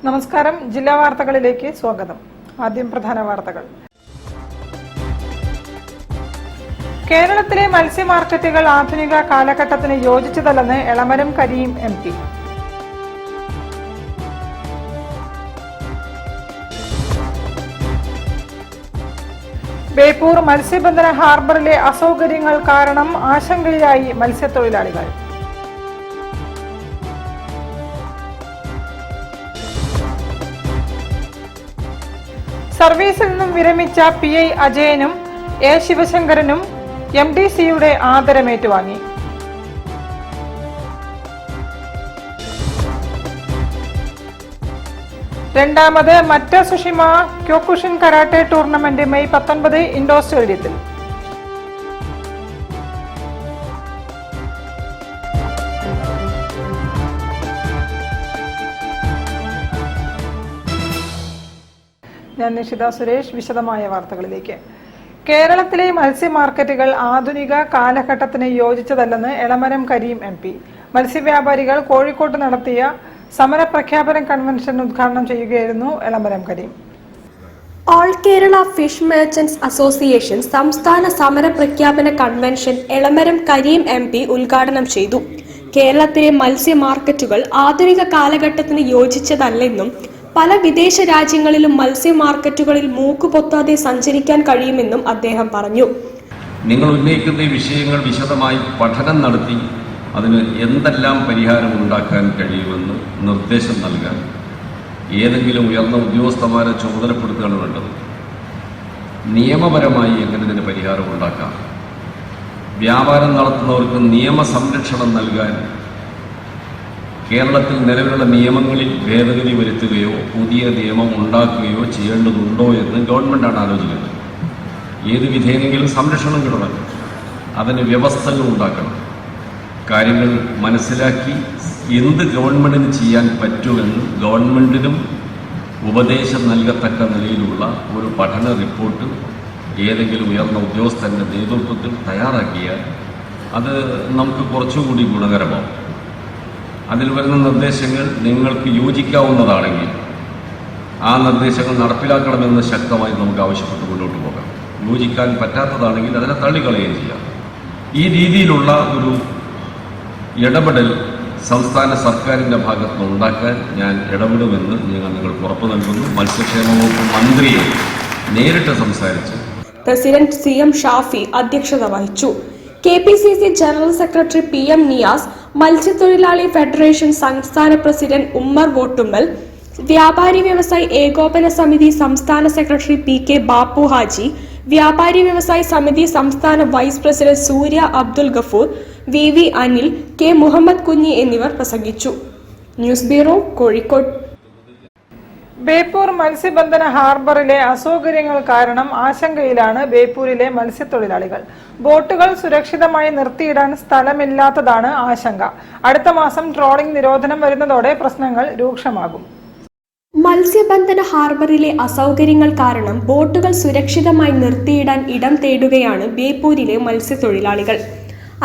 നമസ്കാരം. ജില്ലാ വാർത്തകളിലേക്ക് സ്വാഗതം. ആദ്യം പ്രധാന വാർത്തകൾ. കേരളത്തിലെ മത്സ്യ മാർക്കറ്റുകൾ ആധുനിക കാലഘട്ടത്തിന് യോജിച്ചതല്ലെന്ന് എളമരം കരീം MP. ബേപ്പൂർ മത്സ്യബന്ധന ഹാർബറിലെ അസൗകര്യങ്ങൾ കാരണം ആശങ്കയിലായി മത്സ്യത്തൊഴിലാളികൾ. സർവീസിൽ നിന്നും വിരമിച്ച PI അജയനും A ശിവശങ്കരനും MDCയുടെ ആദരമേറ്റുവാങ്ങി. രണ്ടാമത് Matsushima Kyokushin karate tournament May 19 indoor സ്റ്റേഡിയത്തിൽ. ഞാൻ നിഷിത സുരേഷ്. വിശദമായ വാർത്തകളിലേക്ക്. കേരളത്തിലെ മത്സ്യ മാർക്കറ്റുകൾ ആധുനിക കാലഘട്ടത്തിന് യോജിച്ചതല്ലെന്ന് എളമരം കരീം MP. മത്സ്യവ്യാപാരികൾ കോഴിക്കോട്ട് നടത്തിയ സമരപ്രഖ്യാപന കൺവെൻഷൻ ഉദ്ഘാടനം ചെയ്യുകയായിരുന്നു Elamaram Kareem. All Kerala fish merchants association സംസ്ഥാന സമരപ്രഖ്യാപന കൺവെൻഷൻ എളമരം കരീം MP ഉദ്ഘാടനം ചെയ്തു. കേരളത്തിലെ മത്സ്യ മാർക്കറ്റുകൾ ആധുനിക കാലഘട്ടത്തിന് യോജിച്ചതല്ലെന്നും പല വിദേശ രാജ്യങ്ങളിലും മത്സ്യ മാർക്കറ്റുകളിൽ മൂക്കുപൊത്താതെ സഞ്ചരിക്കാൻ കഴിയുമെന്നും അദ്ദേഹം പറഞ്ഞു. നിങ്ങൾ ഉന്നയിക്കുന്ന വിഷയങ്ങൾ വിശദമായി പഠനം നടത്തി അതിന് എന്തെല്ലാം പരിഹാരം ഉണ്ടാക്കാൻ കഴിയുമെന്ന് നിർദ്ദേശം നൽകാൻ ഏതെങ്കിലും ഉയർന്ന ഉദ്യോഗസ്ഥന്മാരെ ചുമതലപ്പെടുത്തുകയാണ് വേണ്ടത്. നിയമപരമായി എങ്ങനെ ഇതിന് പരിഹാരം ഉണ്ടാക്കാം, വ്യാപാരം നടത്തുന്നവർക്ക് നിയമ സംരക്ഷണം നൽകാൻ കേരളത്തിൽ നിലവിലുള്ള നിയമങ്ങളിൽ ഭേദഗതി വരുത്തുകയോ പുതിയ നിയമം ഉണ്ടാക്കുകയോ ചെയ്യേണ്ടതുണ്ടോ എന്ന് ഗവൺമെൻറ്റാണ് ആലോചിക്കുന്നത്. ഏത് വിധേയനെങ്കിലും സംരക്ഷണം കിട്ടണം, അതിന് വ്യവസ്ഥകൾ ഉണ്ടാക്കണം. കാര്യങ്ങൾ മനസ്സിലാക്കി എന്ത് ഗവൺമെൻറ്റിന് ചെയ്യാൻ പറ്റുമെന്ന് ഗവൺമെൻറ്റിനും ഉപദേശം നൽകത്തക്ക നിലയിലുള്ള ഒരു പഠന റിപ്പോർട്ട് ഏതെങ്കിലും ഉയർന്ന ഉദ്യോഗസ്ഥൻ്റെ നേതൃത്വത്തിൽ തയ്യാറാക്കിയാൽ അത് നമുക്ക് കുറച്ചുകൂടി ഗുണകരമാവും. അതിൽ വരുന്ന നിർദ്ദേശങ്ങൾ നിങ്ങൾക്ക് യോജിക്കാവുന്നതാണെങ്കിൽ ആ നിർദ്ദേശങ്ങൾ നടപ്പിലാക്കണമെന്ന് ശക്തമായി നമുക്ക് ആവശ്യപ്പെട്ട് മുന്നോട്ട് പോകാം. യോജിക്കാൻ പറ്റാത്തതാണെങ്കിൽ അതിനെ തള്ളിക്കളയുകയും ചെയ്യാം. ഈ രീതിയിലുള്ള ഒരു ഇടപെടൽ സംസ്ഥാന സർക്കാരിൻ്റെ ഭാഗത്ത് ഉണ്ടാക്കാൻ ഞാൻ ഇടപെടുമെന്ന് നിങ്ങൾക്ക് ഉറപ്പു നൽകുന്നു. മത്സ്യക്ഷേമ വകുപ്പ് മന്ത്രിയെ നേരിട്ട് സംസാരിച്ച് പ്രസിഡന്റ് CM ഷാഫി അധ്യക്ഷത വഹിച്ചു. KPCC general secretary PM Niyas, മത്സ്യത്തൊഴിലാളി ഫെഡറേഷൻ സംസ്ഥാന പ്രസിഡന്റ് ഉമ്മർ വോട്ടുമ്മൽ, വ്യാപാരി വ്യവസായി ഏകോപന സമിതി സംസ്ഥാന സെക്രട്ടറി PK ബാപ്പു ഹാജി, വ്യാപാരി വ്യവസായി സമിതി സംസ്ഥാന വൈസ് പ്രസിഡന്റ് സൂര്യ അബ്ദുൽ ഗഫൂർ, VV അനിൽ, K മുഹമ്മദ് കുഞ്ഞി എന്നിവർ പ്രസംഗിച്ചു. News bureau, Kozhikode. ബേപ്പൂർ മത്സ്യബന്ധന ഹാർബറിലെ അസൗകര്യങ്ങൾ കാരണം ആശങ്കയിലാണ് ബേപ്പൂരിലെ മത്സ്യത്തൊഴിലാളികൾ. ബോട്ടുകൾ സുരക്ഷിതമായി നിർത്തിയിടാൻ സ്ഥലമില്ലാത്തതാണ് ആശങ്ക. അടുത്ത മാസം ട്രോളിംഗ് നിരോധനം വരുന്നതോടെ പ്രശ്നങ്ങൾ രൂക്ഷമാകും. മത്സ്യബന്ധന ഹാർബറിലെ അസൗകര്യങ്ങൾ കാരണം ബോട്ടുകൾ സുരക്ഷിതമായി നിർത്തിയിടാൻ ഇടം തേടുകയാണ് ബേപ്പൂരിലെ മത്സ്യത്തൊഴിലാളികൾ.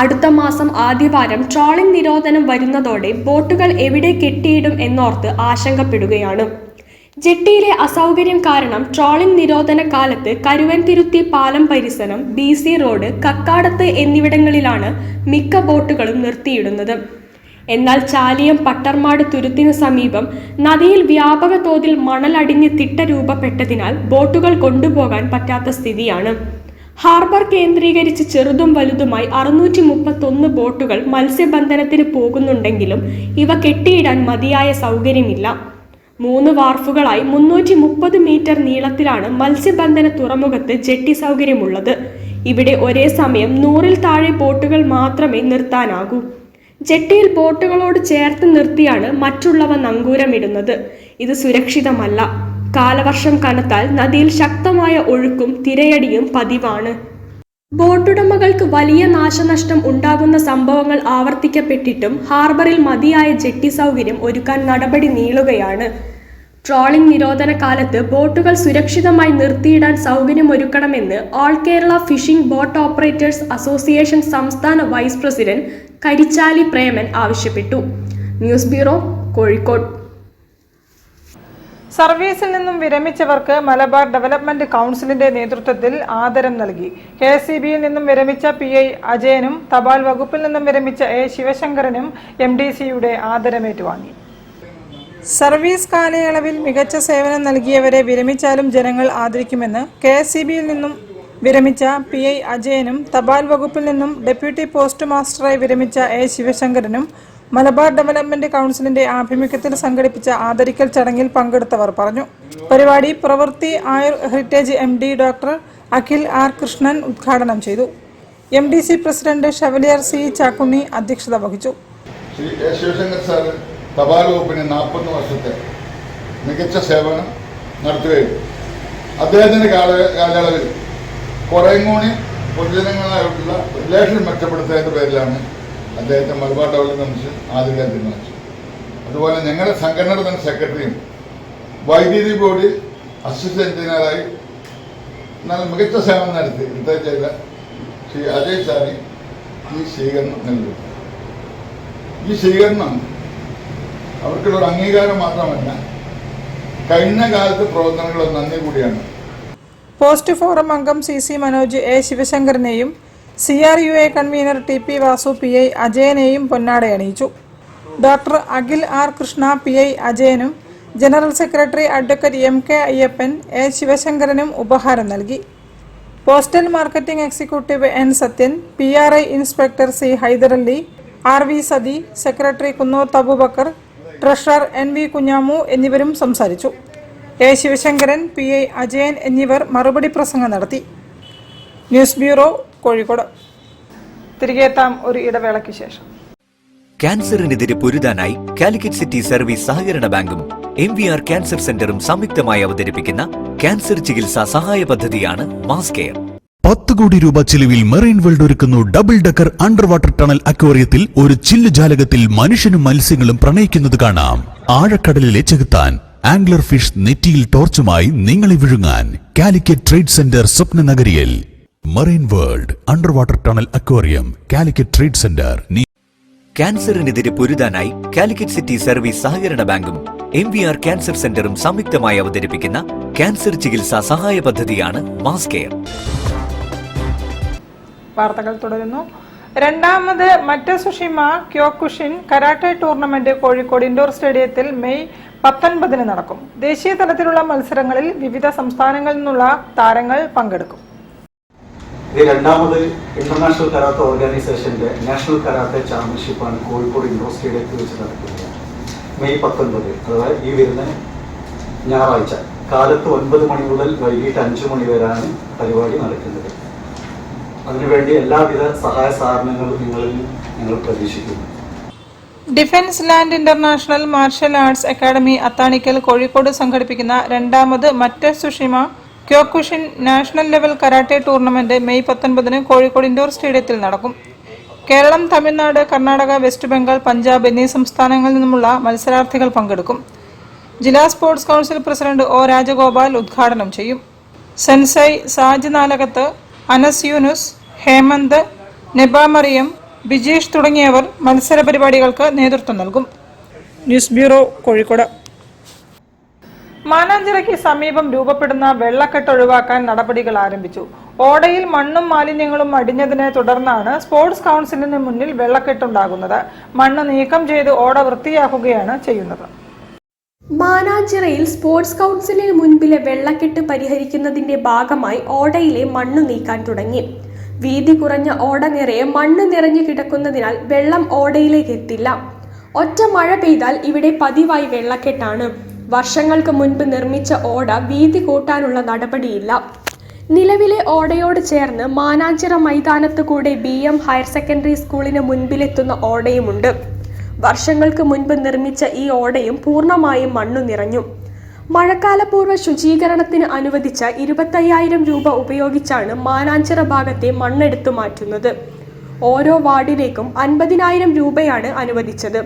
അടുത്ത മാസം ആദ്യവാരം ട്രോളിംഗ് നിരോധനം വരുന്നതോടെ ബോട്ടുകൾ എവിടെ കെട്ടിയിടും എന്നോർത്ത് ആശങ്കപ്പെടുകയാണ്. ജെട്ടിയിലെ അസൗകര്യം കാരണം ട്രോളിംഗ് നിരോധന കാലത്ത് കരുവൻതിരുത്തി പാലം പരിസരം, BC റോഡ്, കക്കാടത്ത് എന്നിവിടങ്ങളിലാണ് മിക്ക ബോട്ടുകളും നിർത്തിയിടുന്നത്. എന്നാൽ ചാലിയം പട്ടർമാട് തുരുത്തിനു സമീപം നദിയിൽ വ്യാപക തോതിൽ മണലടിഞ്ഞ് തിട്ട രൂപപ്പെട്ടതിനാൽ ബോട്ടുകൾ കൊണ്ടുപോകാൻ പറ്റാത്ത സ്ഥിതിയാണ്. ഹാർബർ കേന്ദ്രീകരിച്ച് ചെറുതും വലുതുമായി 631 ബോട്ടുകൾ മത്സ്യബന്ധനത്തിന് പോകുന്നുണ്ടെങ്കിലും ഇവ കെട്ടിയിടാൻ മതിയായ സൗകര്യമില്ല. 3 വാർഫുകളായി 330 മീറ്റർ നീളത്തിലാണ് മത്സ്യബന്ധന തുറമുഖത്ത് ജെട്ടി സൗകര്യമുള്ളത്. ഇവിടെ ഒരേ സമയം 100-ൽ താഴെ ബോട്ടുകൾ മാത്രമേ നിർത്താനാകൂ. ജെട്ടിയിൽ ബോട്ടുകളോട് ചേർത്ത് നിർത്തിയാണ് മറ്റുള്ളവ നങ്കൂരമിടുന്നത്. ഇത് സുരക്ഷിതമല്ല. കാലവർഷം കനത്താൽ നദിയിൽ ശക്തമായ ഒഴുക്കും തിരയടിയും പതിവാണ്. ബോട്ടുടമകൾക്ക് വലിയ നാശനഷ്ടം ഉണ്ടാകുന്ന സംഭവങ്ങൾ ആവർത്തിക്കപ്പെട്ടിട്ടും ഹാർബറിൽ മതിയായ ജെട്ടി സൗകര്യം ഒരുക്കാൻ നടപടി നീളുകയാണ്. ട്രോളിംഗ് നിരോധന കാലത്ത് ബോട്ടുകൾ സുരക്ഷിതമായി നിർത്തിയിടാൻ സൗകര്യമൊരുക്കണമെന്ന് all Kerala fishing boat operators association സംസ്ഥാന വൈസ് പ്രസിഡന്റ് കരിച്ചാലി പ്രേമൻ ആവശ്യപ്പെട്ടു. News bureau, Kozhikode. സർവീസിൽ നിന്നും വിരമിച്ചവർക്ക് മലബാർ ഡെവലപ്മെന്റ് കൗൺസിലിന്റെ നേതൃത്വത്തിൽ ആദരം നൽകി. KSEBയിൽ നിന്നും വിരമിച്ച PI അജയനും തപാൽ വകുപ്പിൽ നിന്നും വിരമിച്ച A ശിവശങ്കരനും MDCയുടെ ആദരമേറ്റുവാങ്ങി. സർവീസ് കാലയളവിൽ മികച്ച സേവനം നൽകിയവരെ വിരമിച്ചാലും ജനങ്ങൾ ആദരിക്കുമെന്ന് KSEBയിൽ നിന്നും വിരമിച്ച PI അജയനും തപാൽ വകുപ്പിൽ നിന്നും ഡെപ്യൂട്ടി പോസ്റ്റ് മാസ്റ്ററായി വിരമിച്ച A ശിവശങ്കരനും മലബാർ ഡെവലപ്മെന്റ് കൗൺസിലിന്റെ ആഭിമുഖ്യത്തിൽ സംഘടിപ്പിച്ച ആദരിക്കൽ ചടങ്ങിൽ പങ്കെടുത്തവർ പറഞ്ഞു. പരിപാടി പ്രവൃത്തി Ayur heritage MD doctor Akhil R Krishnan ഉദ്ഘാടനം ചെയ്തു. MDC president chevalier C Chakkunni അധ്യക്ഷത വഹിച്ചു. ശ്രീ A ശിവശങ്കർ സാർ തപാൽ വകുപ്പിന് 40 വർഷത്തെ മികച്ച സേവനം നടത്തുകയും അദ്ദേഹത്തിന്റെ കാലയളവിൽ കുറേയും കൂടി പൊതുജനങ്ങളായിട്ടുള്ള റിലേഷൻ മെച്ചപ്പെടുത്തുന്നതിന്റെ പേരിലാണ് അദ്ദേഹത്തെ മലബാർ ഡെവലപ്മെന്റ് ആദരിക്കാൻ തീരുമാനിച്ചു. അതുപോലെ ഞങ്ങളുടെ സംഘടനയുടെ തന്നെ സെക്രട്ടറിയും വൈദ്യുതി ബോർഡിൽ അസിസ്റ്റന്റ് എഞ്ചിനീയറായി നല്ല മികച്ച സേവനം നടത്തി റിട്ടയർ ചെയ്ത ശ്രീ അജയ് സാറി ഈ സ്വീകരണം നൽകി. ഈ സ്വീകരണം അവർക്കുള്ള ഒരു അംഗീകാരം മാത്രമല്ല, കഴിഞ്ഞ കാലത്തെ പ്രവർത്തനങ്ങളുടെ നന്ദി കൂടിയാണ്. പോസ്റ്റ് ഫോറം അംഗം CC മനോജ് A ശിവശങ്കരനെയും CRUA convener TP Vasu PI അജയനെയും പൊന്നാടയണിയിച്ചു. Doctor Akhil R Krishna PI അജയനും general secretary advocate MK Ayyappan A ശിവശങ്കരനും ഉപഹാരം നൽകി. Postal marketing executive N Sathyan, PRI inspector C Haidarali, RV Sathi, secretary Kunnoth Abubakar, treasurer NV Kunhamu എന്നിവരും സംസാരിച്ചു. A ശിവശങ്കരൻ, PI അജയൻ എന്നിവർ മറുപടി പ്രസംഗം നടത്തി. News bureau, Kozhikode. തിരികെ എത്താം ഒരു ഇടവേളയ്ക്ക് ശേഷം. ക്യാൻസറിനെതിരെ പൊരുതാനായി കാലിക്കറ്റ് സിറ്റി സർവീസ് സഹകരണ ബാങ്കും MVR ക്യാൻസർ സെന്ററും സംയുക്തമായി അവതരിപ്പിക്കുന്ന ക്യാൻസർ ചികിത്സാ സഹായ പദ്ധതിയാണ് മാസ് കെയർ. 10 കോടി രൂപ ചിലവിൽ മെറൈൻ വേൾഡ് ഒരുക്കുന്നു double decker under water tunnel അക്വേറിയത്തിൽ ഒരു ചില്ല് ജാലകത്തിൽ മനുഷ്യനും മത്സ്യങ്ങളും പ്രണയിക്കുന്നത് കാണാം. ആഴക്കടലിലെ ചെകുത്താൻ ആംഗ്ലർ ഫിഷ് നെറ്റിയിൽ ടോർച്ചുമായി നിങ്ങളെ വിഴുങ്ങാൻ കാലിക്കറ്റ് ട്രേഡ് സെന്റർ സ്വപ്ന നഗരിയിൽ. Marine world under water tunnel aquarium, Calicut trade centre. ക്യാൻസറിനെതിരെ പൊരുതാനായി കാലിക്കറ്റ് സിറ്റി സർവീസ് സഹകരണ ബാങ്കും MVR ക്യാൻസർ സെന്ററും സംയുക്തമായി അവതരിപ്പിക്കുന്ന ക്യാൻസർ ചികിത്സാ സഹായ പദ്ധതിയാണ് മാസ് കെയർ. വാർത്തകൾ തുടരുന്നു. രണ്ടാമത് Matsushima Kyokushin karate tournament Kozhikode indoor സ്റ്റേഡിയത്തിൽ മെയ് 19 നടക്കും. ദേശീയ തലത്തിലുള്ള മത്സരങ്ങളിൽ വിവിധ സംസ്ഥാനങ്ങളിൽ നിന്നുള്ള താരങ്ങൾ പങ്കെടുക്കും. ഇത് രണ്ടാമത് ഇന്റർനാഷണൽ കരാട്ടെ ഓർഗനൈസേഷന്റെ നാഷണൽ കരാട്ടെ ചാമ്പ്യൻഷിപ്പാണ് കോഴിക്കോട് ഇൻഡോർ സ്റ്റേഡിയത്തിൽ വെച്ച് നടക്കുന്നത്. മെയ് 19, അഥവാ ഈ വരുന്ന ഞായറാഴ്ച കാലത്ത് 9 മണി മുതൽ വൈകിട്ട് 5 മണി വരെയാണ് പരിപാടി നടക്കുന്നത്. അതിനുവേണ്ടി എല്ലാവിധ സഹായ സഹകരണങ്ങളും ഞങ്ങൾ പ്രതീക്ഷിക്കുന്നു. Defence land international martial arts academy Athanikkal Kozhikode സംഘടിപ്പിക്കുന്ന രണ്ടാമത് Matsushima Kyokushin national level karate tournament May 19 Kozhikode indoor സ്റ്റേഡിയത്തിൽ നടക്കും. കേരളം, തമിഴ്നാട്, കർണാടക, വെസ്റ്റ് ബംഗാൾ, പഞ്ചാബ് എന്നീ സംസ്ഥാനങ്ങളിൽ നിന്നുമുള്ള മത്സരാർത്ഥികൾ പങ്കെടുക്കും. ജില്ലാ sports council president O Rajagopal ഉദ്ഘാടനം ചെയ്യും. സെൻസൈ സാജ് നാലകത്ത്, അനസ് യൂനുസ്, ഹേമന്ത്, നെബ മറിയം, ബിജേഷ് തുടങ്ങിയവർ മത്സര പരിപാടികൾക്ക് നേതൃത്വം നൽകും. News bureau, Kozhikode. മാനാഞ്ചിറയ്ക്ക് സമീപം രൂപപ്പെടുന്ന വെള്ളക്കെട്ട് ഒഴിവാക്കാൻ നടപടികൾ ആരംഭിച്ചു. ഓടയിൽ മണ്ണും മാലിന്യങ്ങളും അടിഞ്ഞതിനെ തുടർന്നാണ് സ്പോർട്സ് കൗൺസിലിന് മുന്നിൽ വെള്ളക്കെട്ടുണ്ടാകുന്നത്. മണ്ണ് നീക്കം ചെയ്ത് ഓട വൃത്തിയാക്കുകയാണ് ചെയ്യുന്നത്. മാനാഞ്ചിറയിൽ സ്പോർട്സ് കൗൺസിലിന് മുൻപിലെ വെള്ളക്കെട്ട് പരിഹരിക്കുന്നതിന്റെ ഭാഗമായി ഓടയിലെ മണ്ണ് നീക്കാൻ തുടങ്ങി. വീതി കുറഞ്ഞ ഓട നിറയെ മണ്ണ് നിറഞ്ഞു കിടക്കുന്നതിനാൽ വെള്ളം ഓടയിലേക്ക് എത്തില്ല. ഒറ്റ മഴ പെയ്താൽ ഇവിടെ പതിവായി വെള്ളക്കെട്ടാണ്. വർഷങ്ങൾക്ക് മുൻപ് നിർമ്മിച്ച ഓട വീതി കൂട്ടാനുള്ള നടപടിയില്ല. നിലവിലെ ഓടയോട് ചേർന്ന് മാനാഞ്ചിറ മൈതാനത്ത് കൂടെ BM ഹയർ സെക്കൻഡറി സ്കൂളിന് മുൻപിലെത്തുന്ന ഓടയുമുണ്ട്. വർഷങ്ങൾക്ക് മുൻപ് നിർമ്മിച്ച ഈ ഓടയും പൂർണ്ണമായും മണ്ണു നിറഞ്ഞു. മഴക്കാലപൂർവ്വ ശുചീകരണത്തിന് അനുവദിച്ച 25,000 രൂപ ഉപയോഗിച്ചാണ് മാനാഞ്ചിറ ഭാഗത്തെ മണ്ണെടുത്തു മാറ്റുന്നത്. ഓരോ വാർഡിലേക്കും 50,000 രൂപയാണ് അനുവദിച്ചത്.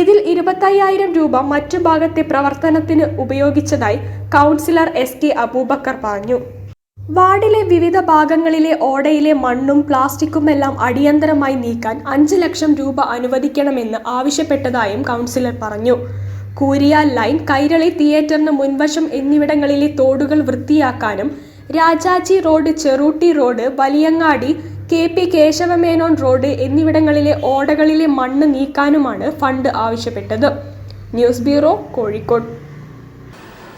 ഇതിൽ 25,000 രൂപ മറ്റു ഭാഗത്തെ പ്രവർത്തനത്തിന് ഉപയോഗിച്ചതായി കൗൺസിലർ SK അബൂബക്കർ പറഞ്ഞു. വാർഡിലെ വിവിധ ഭാഗങ്ങളിലെ ഓടയിലെ മണ്ണും പ്ലാസ്റ്റിക്കുമെല്ലാം അടിയന്തരമായി നീക്കാൻ 5 ലക്ഷം രൂപ അനുവദിക്കണമെന്ന് ആവശ്യപ്പെട്ടതായും കൗൺസിലർ പറഞ്ഞു. കൂരിയാൽ ലൈൻ, കൈരളി തിയേറ്ററിന് മുൻവശം എന്നിവിടങ്ങളിലെ തോടുകൾ വൃത്തിയാക്കാനും Rajaji road, Cherooty road, Valiyangadi, KP Kesava Menon road എന്നിവിടങ്ങളിലെ ഓടകളിലെ മണ്ണ് നീക്കാനുമാണ് ഫണ്ട് ആവശ്യപ്പെട്ടത്. News bureau, Kozhikode.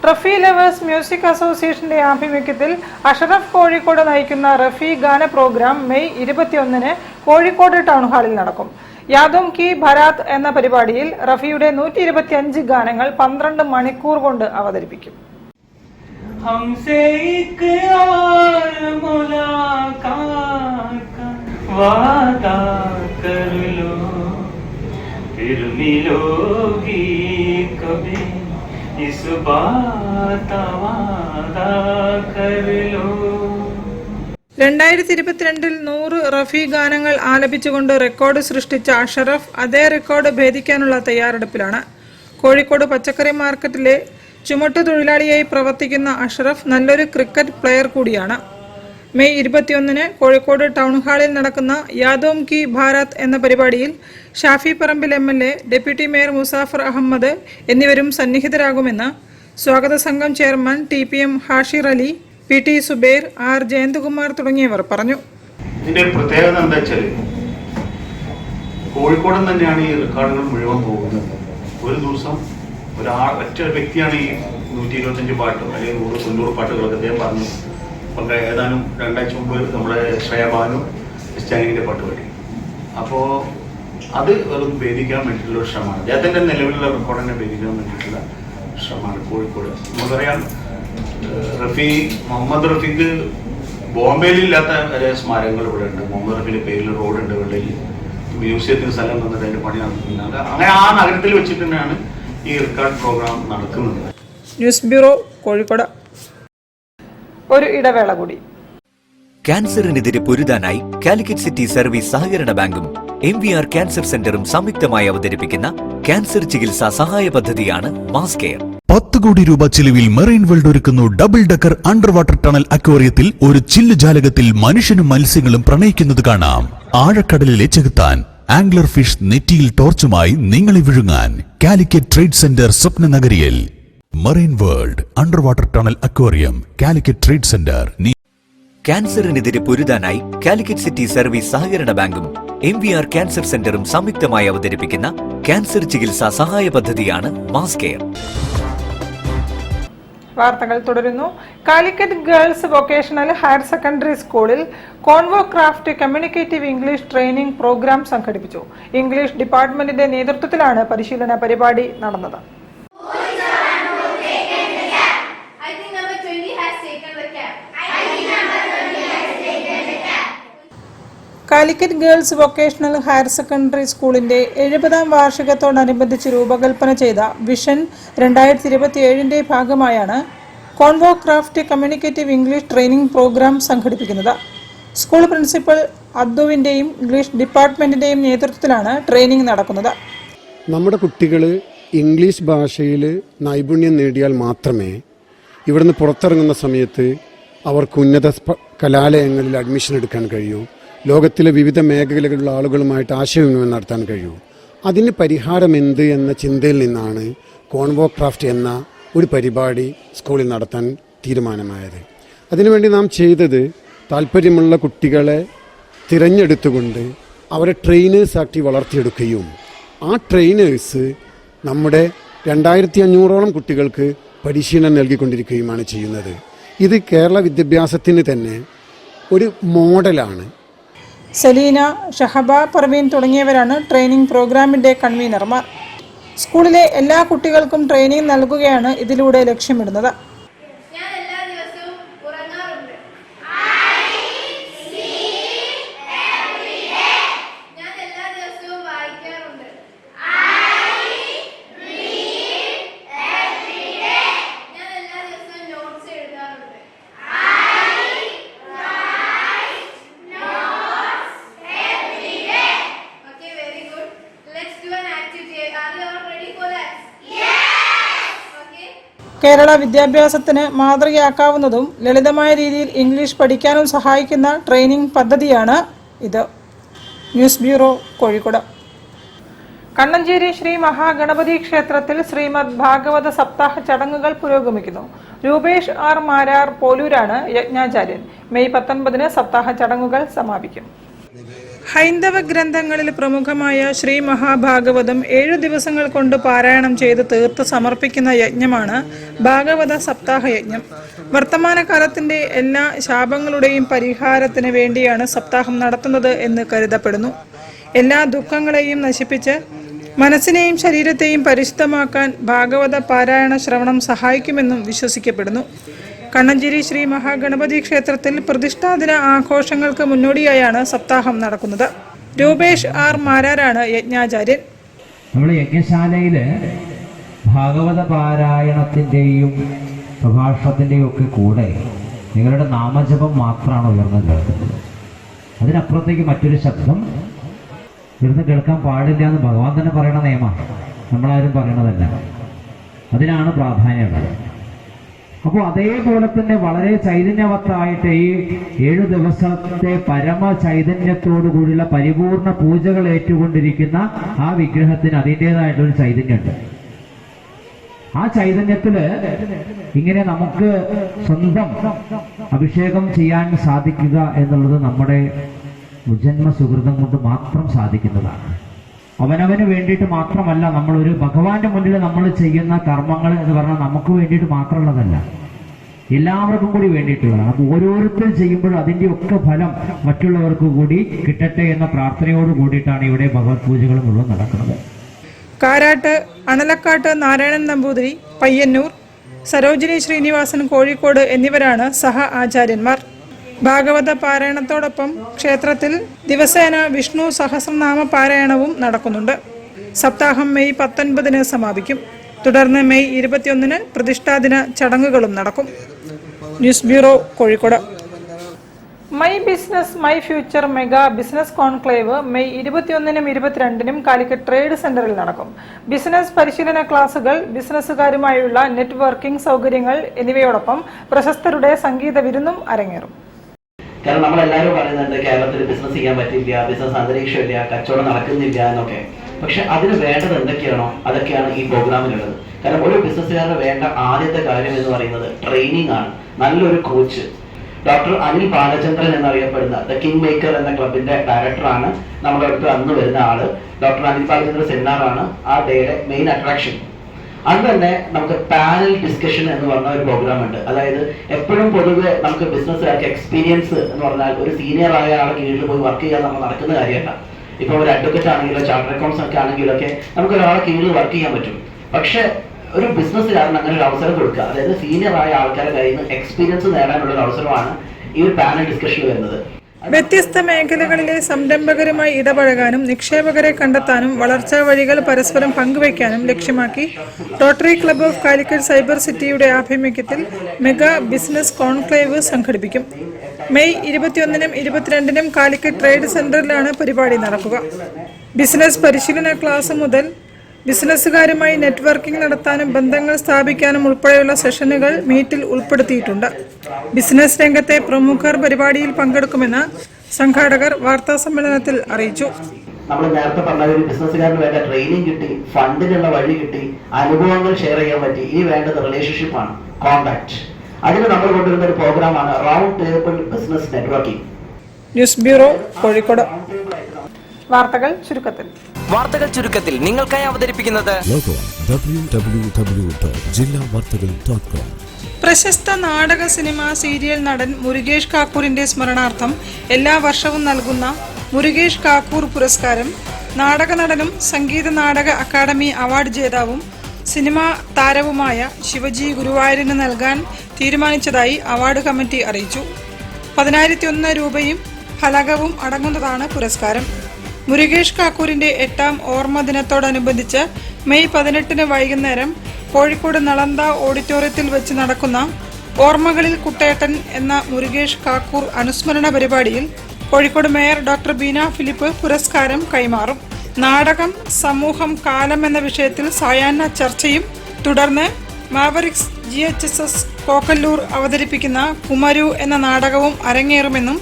Rafi lovers music അസോസിയേഷന്റെ ആഭിമുഖ്യത്തിൽ അഷറഫ് കോഴിക്കോട് നയിക്കുന്ന റഫി ഗാന പ്രോഗ്രാം മെയ് 21 കോഴിക്കോട് ടൗൺ ഹാളിൽ നടക്കും. യാദും കി ഭരാത്ത് എന്ന പരിപാടിയിൽ റഫിയുടെ 125 ഗാനങ്ങൾ 12 മണിക്കൂർ കൊണ്ട് അവതരിപ്പിക്കും. हमसे एक और मुलाकात का वादा कर लो, फिर मिलोगी कभी, इस बात का वादा कर लो. 2022 100 റഫി ഗാനങ്ങൾ ആലപിച്ചുകൊണ്ട് റെക്കോർഡ് സൃഷ്ടിച്ച അഷറഫ് അതേ റെക്കോർഡ് ഭേദിക്കാനുള്ള തയ്യാറെടുപ്പിലാണ്. കോഴിക്കോട് പച്ചക്കറി മാർക്കറ്റിലെ ചുമട്ടുതൊഴിലാളിയായി പ്രവർത്തിക്കുന്ന അഷറഫ് നല്ലൊരു ക്രിക്കറ്റ് പ്ലെയർ കൂടിയാണ്. മെയ് 21 കോഴിക്കോട് ടൗൺ ഹാളിൽ നടക്കുന്ന യാദോം കി ഭാരത് എന്ന പരിപാടിയിൽ Shafi Parambil MLA, deputy mayor Muzaffar Ahmed എന്നിവരും സന്നിഹിതരാകുമെന്ന് സ്വാഗത സംഘം chairman TPM Hashir Ali, PT Subair, R Jayanthakumar തുടങ്ങിയവർ പറഞ്ഞു. ഇതിന്റെ ഒരു പ്രത്യേകത എന്താ വെച്ചാൽ കോഴിക്കോട് തന്നെയാണ് ഈ റെക്കോർഡുകൾ മുഴുവൻ പോകുന്നത്. ഒരു ദിവസം ഒറ്റ വ്യക്തിയാണ് ഈ 125 പാട്ട് അല്ലെങ്കിൽ 100-90 പാട്ടുകളൊക്കെ അദ്ദേഹം പറഞ്ഞു. അപ്പം ഏതാനും 2 ആഴ്ച മുമ്പ് നമ്മുടെ ശ്രേയബാനു സ്റ്റാനിങ്ങിൻ്റെ പാട്ട് പാടി. അപ്പോൾ അത് വെറും ഭേദിക്കാൻ വേണ്ടിയിട്ടുള്ള ഒരു ശ്രമമാണ്. അദ്ദേഹത്തിൻ്റെ നിലവിലുള്ള റെക്കോർഡിനെ ഭേദിക്കാൻ വേണ്ടിയിട്ടുള്ള ശ്രമമാണ് കോഴിക്കോട്. നമുക്കറിയാം മുഹമ്മദ് റഫീഖ് ബോംബെയിലില്ലാത്ത വരെ സ്മാരകങ്ങൾ ഇവിടെ ഉണ്ട്. മുഹമ്മദ് റഫീഖിൻ്റെ പേരിൽ റോഡുണ്ട്, വെള്ളയിൽ മ്യൂസിയത്തിന് സ്ഥലം തന്നിട്ട് അതിൻ്റെ പണി നടത്തുന്നത്. അങ്ങനെ ആ നഗരത്തിൽ വെച്ചിട്ട് തന്നെയാണ് ഈ റെക്കോർഡ് പ്രോഗ്രാം നടക്കുന്നത്. News bureau, Kozhikode. ഒരു ഇടവേള കൂടി. ക്യാൻസറിനെതിരെ പൊരുതാനായി കാലിക്കറ്റ് സിറ്റി സർവീസ് സഹകരണ ബാങ്കും MVR ക്യാൻസർ സെന്ററും സംയുക്തമായി അവതരിപ്പിക്കുന്ന ക്യാൻസർ ചികിത്സാ സഹായ പദ്ധതിയാണ് മാസ് കെയർ. 10 കോടി രൂപ ചിലവിൽ മെറൈൻ വേൾഡ് ഒരുക്കുന്നു double decker under water tunnel അക്വേറിയത്തിൽ ഒരു ചില്ല് ജാലകത്തിൽ മനുഷ്യനും മത്സ്യങ്ങളും പ്രണയിക്കുന്നത് കാണാം. ആഴക്കടലിലെ ചെകുത്താൻ ആംഗ്ലർ ഫിഷ് നെറ്റിയിൽ ടോർച്ചുമായി നിങ്ങളെ വിഴുങ്ങാൻ കാലിക്കറ്റ് ട്രേഡ് സെന്റർ സ്വപ്ന നഗരിയിൽ. Marine world under water tunnel aquarium, Calicut trade centre. ക്യാൻസറിനെതിരെ പൊരുതാനായി കാലിക്കറ്റ് സിറ്റി സർവീസ് സഹകരണ ബാങ്കും MVR ക്യാൻസർ സെന്ററും സംയുക്തമായി അവതരിപ്പിക്കുന്ന ക്യാൻസർ ചികിത്സാ സഹായ പദ്ധതിയാണ് മാസ് കെയർ. വാർത്തകൾ തുടരുന്നു. Calicut girls vocational higher secondary സ്കൂളിൽ convo craft communicative English training programme സംഘടിപ്പിച്ചു. ഇംഗ്ലീഷ് ഡിപ്പാർട്ട്മെന്റിന്റെ നേതൃത്വത്തിലാണ് പരിശീലന പരിപാടി നടന്നത്. Calicut girls vocational higher secondary സ്കൂളിന്റെ 70ാം വാർഷികത്തോടനുബന്ധിച്ച് രൂപകൽപ്പന ചെയ്ത വിഷൻ 2027ന്റെ ഭാഗമായാണ് convo craft communicative English training programme സംഘടിപ്പിക്കുന്നത്. സ്കൂൾ പ്രിൻസിപ്പൽ അബ്ദുവിന്റെയും ഇംഗ്ലീഷ് ഡിപ്പാർട്ട്മെന്റിന്റെയും നേതൃത്വത്തിലാണ് ട്രെയിനിംഗ് നടക്കുന്നത്. നമ്മുടെ കുട്ടികൾ ഇംഗ്ലീഷ് ഭാഷയിൽ നൈപുണ്യം നേടിയാൽ മാത്രമേ ഇവിടുന്ന് പുറത്തിറങ്ങുന്ന സമയത്ത് അവർക്ക് ഉന്നത കലാലയങ്ങളിൽ അഡ്മിഷൻ എടുക്കാൻ കഴിയൂ, ലോകത്തിലെ വിവിധ മേഖലകളിലുള്ള ആളുകളുമായിട്ട് ആശയവിനിമയം നടത്താൻ കഴിയൂ. അതിന് പരിഹാരം എന്ത് എന്ന ചിന്തയിൽ നിന്നാണ് കോൺവോ ക്രാഫ്റ്റ് എന്ന ഒരു പരിപാടി സ്കൂളിൽ നടത്താൻ തീരുമാനമായത്. അതിനുവേണ്ടി നാം ചെയ്തത് താല്പര്യമുള്ള കുട്ടികളെ തിരഞ്ഞെടുത്തുകൊണ്ട് അവരെ ട്രെയിനേഴ്സാക്കി വളർത്തിയെടുക്കുകയും ആ ട്രെയിനേഴ്സ് നമ്മുടെ 2500ഓളം കുട്ടികൾക്ക് പരിശീലനം നൽകിക്കൊണ്ടിരിക്കുകയുമാണ് ചെയ്യുന്നത്. ഇത് കേരള വിദ്യാഭ്യാസത്തിന് തന്നെ ഒരു മോഡലാണ്. സലീന, ഷഹബ, പർവീൻ തുടങ്ങിയവരാണ് ട്രെയിനിംഗ് പ്രോഗ്രാമിന്റെ കൺവീനർമാർ. സ്കൂളിലെ എല്ലാ കുട്ടികൾക്കും ട്രെയിനിംഗ് നൽകുകയാണ് ഇതിലൂടെ ലക്ഷ്യമിടുന്നത്. കേരള വിദ്യാഭ്യാസത്തിന് മാതൃകയാക്കാവുന്നതും ലളിതമായ രീതിയിൽ ഇംഗ്ലീഷ് പഠിക്കാനും സഹായിക്കുന്ന ട്രെയിനിംഗ് പദ്ധതിയാണ് ഇത്. News bureau, Kozhikode. കണ്ണഞ്ചേരി ശ്രീ മഹാഗണപതി ക്ഷേത്രത്തിൽ ശ്രീമദ് ഭാഗവത സപ്താഹ ചടങ്ങുകൾ പുരോഗമിക്കുന്നു. രൂപേഷ് ആർ മാരാർ പോലൂരാണ് യജ്ഞാചാര്യൻ. മെയ് 19 സപ്താഹ ചടങ്ങുകൾ സമാപിക്കും. ഹൈന്ദവ ഗ്രന്ഥങ്ങളിൽ പ്രമുഖമായ ശ്രീ മഹാഭാഗവതം 7 ദിവസങ്ങൾ കൊണ്ട് പാരായണം ചെയ്ത് തീർത്ത് സമർപ്പിക്കുന്ന യജ്ഞമാണ് ഭാഗവത സപ്താഹ യജ്ഞം. വർത്തമാനകാലത്തിന്റെ എല്ലാ ശാപങ്ങളുടെയും പരിഹാരത്തിന് വേണ്ടിയാണ് സപ്താഹം നടത്തുന്നത് എന്ന് കരുതപ്പെടുന്നു. എല്ലാ ദുഃഖങ്ങളെയും നശിപ്പിച്ച് മനസ്സിനെയും ശരീരത്തെയും പരിശുദ്ധമാക്കാൻ ഭാഗവത പാരായണ ശ്രവണം സഹായിക്കുമെന്നും വിശ്വസിക്കപ്പെടുന്നു. കണ്ണഞ്ചേരി ശ്രീ മഹാഗണപതി ക്ഷേത്രത്തിൽ പ്രതിഷ്ഠാദിന ആഘോഷങ്ങൾക്ക് മുന്നോടിയായാണ് സപ്താഹം നടക്കുന്നത്. രൂപേഷ് ആർ മാരാരാണ് യജ്ഞാചാര്യൻ. നമ്മൾ യജ്ഞശാലയിൽ ഭാഗവത പാരായണത്തിൻ്റെയും പ്രഭാഷണത്തിൻ്റെയും ഒക്കെ കൂടെ നിങ്ങളുടെ നാമജപം മാത്രമാണ് ഉയർന്നു കേൾക്കുന്നത്. അതിനപ്പുറത്തേക്ക് മറ്റൊരു ശബ്ദം ഉയർന്ന് കേൾക്കാൻ പാടില്ല എന്ന് ഭഗവാൻ തന്നെ പറയണ നിയമമാണ്, നമ്മളാരും പറയണതല്ല. അതിനാണ് പ്രാധാന്യമുള്ളത്. അപ്പോൾ അതേപോലെ തന്നെ വളരെ ചൈതന്യവത്തായിട്ട് ഈ 7 ദിവസത്തെ പരമ ചൈതന്യത്തോടു കൂടിയുള്ള പരിപൂർണ പൂജകൾ ഏറ്റുകൊണ്ടിരിക്കുന്ന ആ വിഗ്രഹത്തിന് അതിൻ്റെതായിട്ടൊരു ചൈതന്യമുണ്ട്. ആ ചൈതന്യത്തില് ഇങ്ങനെ നമുക്ക് സ്വന്തം അഭിഷേകം ചെയ്യാൻ സാധിക്കുക എന്നുള്ളത് നമ്മുടെ ജന്മ സുഹൃതം കൊണ്ട് മാത്രം സാധിക്കുന്നതാണ്. അവനവന് വേണ്ടിയിട്ട് മാത്രമല്ല, നമ്മളൊരു ഭഗവാന്റെ മുന്നിൽ നമ്മൾ ചെയ്യുന്ന കർമ്മങ്ങൾ എന്ന് പറഞ്ഞാൽ നമുക്ക് വേണ്ടിയിട്ട് മാത്രമുള്ളതല്ല, എല്ലാവർക്കും കൂടി വേണ്ടിയിട്ടുള്ളതാണ്. അപ്പോൾ ഓരോരുത്തരും ചെയ്യുമ്പോഴും അതിൻ്റെ ഒക്കെ ഫലം മറ്റുള്ളവർക്ക് കൂടി കിട്ടട്ടെ എന്ന പ്രാർത്ഥനയോട് കൂടിയിട്ടാണ് ഇവിടെ ഭഗവത് പൂജകൾ മുഴുവൻ നടക്കുന്നത്. കാരാട്ട്, അണലക്കാട്ട് നാരായണൻ നമ്പൂതിരി, പയ്യന്നൂർ, സരോജിനി ശ്രീനിവാസൻ കോഴിക്കോട് എന്നിവരാണ് സഹ ആചാര്യന്മാർ. ഭാഗവത പാരായണത്തോടൊപ്പം ക്ഷേത്രത്തിൽ ദിവസേന വിഷ്ണു സഹസ്രനാമ പാരായണവും നടക്കുന്നുണ്ട്. സപ്താഹം മെയ് 19 സമാപിക്കും. തുടർന്ന് മെയ് 21 പ്രതിഷ്ഠാദിന ചടങ്ങുകളും നടക്കും. News bureau, Kozhikode. My business my future mega business conclave May 21 - 22 Calicut trade സെന്ററിൽ നടക്കും. ബിസിനസ് പരിശീലന ക്ലാസുകൾ, ബിസിനസ്സുകാരുമായുള്ള നെറ്റ്വർക്കിംഗ് സൗകര്യങ്ങൾ എന്നിവയോടൊപ്പം പ്രശസ്തരുടെ സംഗീത വിരുന്നും അരങ്ങേറും. കാരണം നമ്മളെല്ലാവരും പറയുന്നുണ്ട് കേരളത്തിൽ ബിസിനസ് ചെയ്യാൻ പറ്റില്ല, ബിസിനസ് അന്തരീക്ഷമില്ല, കച്ചവടം നടക്കുന്നില്ല എന്നൊക്കെ. പക്ഷെ അതിന് വേണ്ടത് എന്തൊക്കെയാണോ അതൊക്കെയാണ് ഈ പ്രോഗ്രാമിലുള്ളത്. കാരണം ഒരു ബിസിനസ്സുകാരന് വേണ്ട ആദ്യത്തെ കാര്യം എന്ന് പറയുന്നത് ട്രെയിനിങ് ആണ്. നല്ലൊരു കോച്ച്, ഡോക്ടർ അനിൽ ബാലചന്ദ്രൻ എന്നറിയപ്പെടുന്ന ദ കിങ് മേക്കർ എന്ന ക്ലബിന്റെ ഡയറക്ടറാണ് നമ്മുടെ അടുത്ത് അന്ന് വരുന്ന ആള്. ഡോക്ടർ അനിൽ ബാലചന്ദ്ര സെമിനാറാണ് ആ ഡേയുടെ മെയിൻ അട്രാക്ഷൻ. അത് തന്നെ നമുക്ക് പാനൽ ഡിസ്കഷൻ എന്ന് പറഞ്ഞ ഒരു പ്രോഗ്രാം ഉണ്ട്. അതായത് എപ്പോഴും പൊതുവെ നമുക്ക് ബിസിനസ്സുകാർക്ക് എക്സ്പീരിയൻസ് എന്ന് പറഞ്ഞാൽ ഒരു സീനിയർ ആയ ആളെ കീഴിൽ പോയി വർക്ക് ചെയ്യാൻ നമ്മൾ നടക്കുന്ന കാര്യമല്ല. ഇപ്പൊ ഒരു അഡ്വക്കേറ്റ് ആണെങ്കിലോ ചാർട്ടർ അക്കൗണ്ട്സ് ഒക്കെ ആണെങ്കിലോ ഒക്കെ നമുക്ക് ഒരാളെ കീഴിൽ വർക്ക് ചെയ്യാൻ പറ്റും. പക്ഷെ ഒരു ബിസിനസ്സുകാരൻ അങ്ങനെ ഒരു അവസരം കൊടുക്കുക, അതായത് സീനിയർ ആയ ആൾക്കാരുടെ കയ്യിൽ നിന്ന് എക്സ്പീരിയൻസ് നേടാനുള്ള ഒരു അവസരമാണ് ഈ ഒരു പാനൽ ഡിസ്കഷൻ വരുന്നത്. വ്യത്യസ്ത മേഖലകളിലെ സംരംഭകരുമായി ഇടപഴകാനും നിക്ഷേപകരെ കണ്ടെത്താനും വളർച്ചാ വഴികൾ പരസ്പരം പങ്കുവയ്ക്കാനും ലക്ഷ്യമാക്കി rotary club of Calicut cyber സിറ്റിയുടെ ആഭിമുഖ്യത്തിൽ മെഗാ ബിസിനസ് കോൺക്ലേവ് സംഘടിപ്പിക്കും. മെയ് 21 - 22 കാലിക്കറ്റ് ട്രേഡ് സെന്ററിലാണ് പരിപാടി നടക്കുക. ബിസിനസ് പരിശീലന ക്ലാസ് മുതൽ ബിസിനസ്സുകാരുമായി നെറ്റ്വർക്കിംഗ് നടത്താനും ബന്ധങ്ങൾ സ്ഥാപിക്കാനും ഉൾപ്പെടെയുള്ള സെഷനുകൾ മീറ്റിൽ ഉൾപ്പെടുത്തിയിട്ടുണ്ട്. ബിസിനസ് രംഗത്തെ പ്രമുഖർ പരിപാടിയിൽ പങ്കെടുക്കുമെന്ന് സംഘാടകർ വാർത്താ സമ്മേളനത്തിൽ അറിയിച്ചു. നമ്മൾ നേരത്തെ പറഞ്ഞ ഒരു ബിസിനസ്സുകാരന് വേണ്ട ട്രെയിനിങ് കിട്ടി, ഫണ്ടിനുള്ള വഴി കിട്ടി, അനുഭവങ്ങൾ ഷെയർ ചെയ്യാൻ പറ്റി. ഇനി വേണ്ടത് റിലേഷൻഷിപ്പാണ്, കോണ്ടാക്ട്. അതിന് നമ്മൾ കൊണ്ടുവരുന്ന ഒരു പ്രോഗ്രാമാണ് round table business networking. News bureau, Kozhikode. വാർത്തകൾ ചുരുക്കത്തിൽ നിങ്ങൾക്കായി അവതരിപ്പിക്കുന്നത് പ്രശസ്ത നാടക, സിനിമ, സീരിയൽ നടൻ മുരുകേഷ് കാക്കൂറിന്റെ സ്മരണാർത്ഥം എല്ലാ വർഷവും നൽകുന്ന മുരുകേഷ് കാക്കൂർ പുരസ്കാരം നാടക നടനും Sangeetha Nataka academy award ജേതാവും cinema താരവുമായ ശിവജി ഗുരുവായൂരിന് നൽകാൻ തീരുമാനിച്ചതായി അവാർഡ് കമ്മിറ്റി അറിയിച്ചു. 1001 രൂപയും ഫലകവും അടങ്ങുന്നതാണ് പുരസ്കാരം. മുരുകേഷ് കാക്കൂരിന്റെ 8ാം ഓർമ്മ ദിനത്തോടനുബന്ധിച്ച് മെയ് 18 വൈകുന്നേരം കോഴിക്കോട് നളന്ദ ഓഡിറ്റോറിയത്തിൽ വെച്ച് നടക്കുന്ന ഓർമ്മകളിൽ കുട്ടേട്ടൻ എന്ന മുരുകേഷ് കാക്കൂർ അനുസ്മരണ പരിപാടിയിൽ Kozhikode mayor doctor Beena Philip പുരസ്കാരം കൈമാറും. നാടകം, സമൂഹം, കാലം എന്ന വിഷയത്തിൽ സായാഹ്ന ചർച്ചയും തുടർന്ന് മാവറിക്സ് GHSS കോക്കല്ലൂർ അവതരിപ്പിക്കുന്ന കുമരു എന്ന നാടകവും അരങ്ങേറുമെന്നും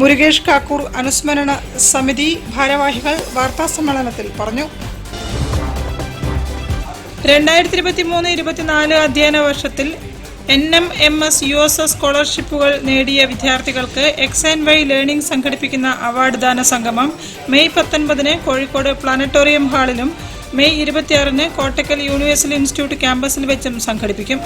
മുരുകേഷ് കാക്കൂർ അനുസ്മരണ സമിതി ഭാരവാഹികൾ വാർത്താസമ്മേളനത്തിൽ പറഞ്ഞു. 2023-24 അധ്യയന വർഷത്തിൽ NMMS USS സ്കോളർഷിപ്പുകൾ നേടിയ വിദ്യാർത്ഥികൾക്ക് X&Y ലേണിംഗ് സംഘടിപ്പിക്കുന്ന അവാർഡ് ദാന സംഗമം മെയ് 19 കോഴിക്കോട് പ്ലാനറ്റോറിയം ഹാളിലും മെയ് 26 കോട്ടക്കൽ യൂണിവേഴ്സൽ ഇൻസ്റ്റിറ്റ്യൂട്ട് ക്യാമ്പസിൽ വെച്ചും സംഘടിപ്പിക്കും.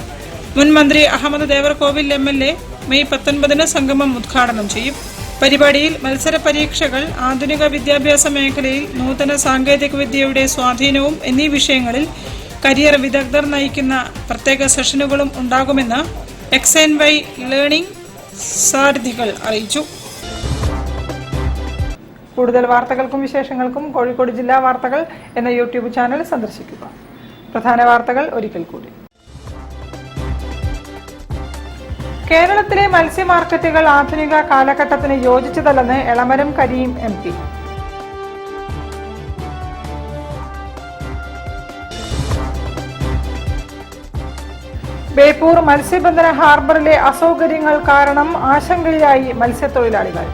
മുൻ മന്ത്രി അഹമ്മദ് ദേവർകോവിൽ MLA മെയ് 19 സംഗമം ഉദ്ഘാടനം ചെയ്യും. പരിപാടിയിൽ മത്സര പരീക്ഷകൾ, ആധുനിക വിദ്യാഭ്യാസ മേഖലയിൽ നൂതന സാങ്കേതിക വിദ്യയുടെ സ്വാധീനവും എന്നീ വിഷയങ്ങളിൽ കരിയർ വിദഗ്ധർ നയിക്കുന്ന പ്രത്യേക സെഷനുകളും ഉണ്ടാകുമെന്ന് X&Y ലേണിംഗ് സാരഥികൾ അറിയിച്ചു. കൂടുതൽ വാർത്തകൾക്കും വിശേഷങ്ങൾക്കും കോഴിക്കോട് ജില്ലാ വാർത്തകൾ എന്ന യൂട്യൂബ് ചാനൽ സന്ദർശിക്കുക. പ്രധാന വാർത്തകൾ ഒരിക്കൽ കൂടി. കേരളത്തിലെ മത്സ്യ മാർക്കറ്റുകൾ ആധുനിക കാലഘട്ടത്തിന് യോജിച്ചതല്ലെന്ന് എളമരം കരീം MP. ബേപ്പൂർ മത്സ്യബന്ധന ഹാർബറിലെ അസൗകര്യങ്ങൾ കാരണം ആശങ്കയിലായി മത്സ്യത്തൊഴിലാളികൾ.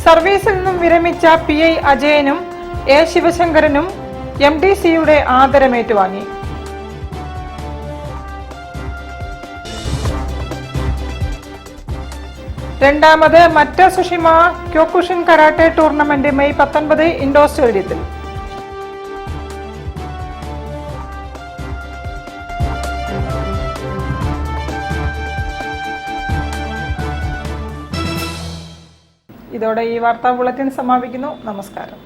സർവീസിൽ നിന്നും വിരമിച്ച PI അജയനും A ശിവശങ്കരനും MDCയുടെ ആദരമേറ്റുവാങ്ങി. രണ്ടാമത് Matsushima Kyokushin karate tournament May 19 indoor സ്റ്റേഡിയത്തിൽ. ഇതോടെ ഈ വാർത്താ ബുള്ളറ്റിൻ സമാപിക്കുന്നു. നമസ്കാരം.